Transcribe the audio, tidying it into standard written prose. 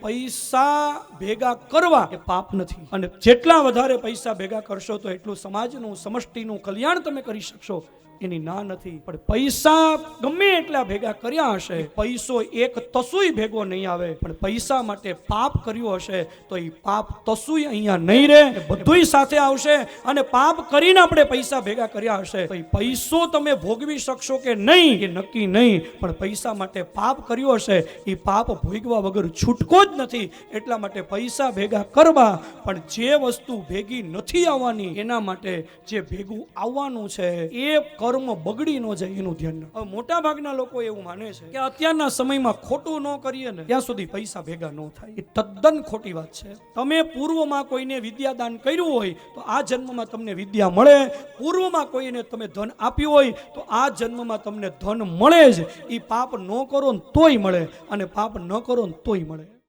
પૈસા ભેગા કરવા એ પાપ નથી, અને જેટલા વધારે પૈસા ભેગા કરશો તો એટલું સમાજનું સમષ્ટિનું કલ્યાણ તમે કરી શકશો, એની ના નથી. પણ પૈસા ગમે એટલા ભેગા કર્યા હશે, પૈસો એક તસુય ભેગો નહીં આવે. પણ પૈસા માટે પાપ કર્યું હશે તો એ પાપ તસુય અહીંયા નહીં રહે, બધુંય સાથે આવશે. અને પાપ કરીને આપણે પૈસા ભેગા કર્યા હશે તો એ પૈસો તમે ભોગવી શકશો કે નહીં એ નક્કી નહીં, પણ પૈસા માટે પાપ કર્યું હશે એ પાપ ભોગવા વગર છૂટકો જ નથી. એટલા માટે પૈસા ભેગા કરવા, પણ જે વસ્તુ ભેગી નથી આવવાની એના માટે જે ભેગું આવવાનું છે એ કર્મ બગડી ન જાય એનું ધ્યાન રાખો. હવે મોટા ભાગના લોકો એવું માને છે કે અત્યારના સમયમાં ખોટું ન કરીએ ને ત્યાં સુધી પૈસા ભેગા ન થાય. એ તદ્દન ખોટી વાત છે. તમે પૂર્વમાં કોઈને વિદ્યાદાન કર્યું હોય તો આ જન્મમાં તમને વિદ્યા મળે. પૂર્વમાં કોઈને તમે ધન આપ્યું હોય તો આ જન્મમાં તમને ધન મળે જ. એ પાપ ન કરો ને તોય મળે, અને પાપ ન કરો ને તોય મળે.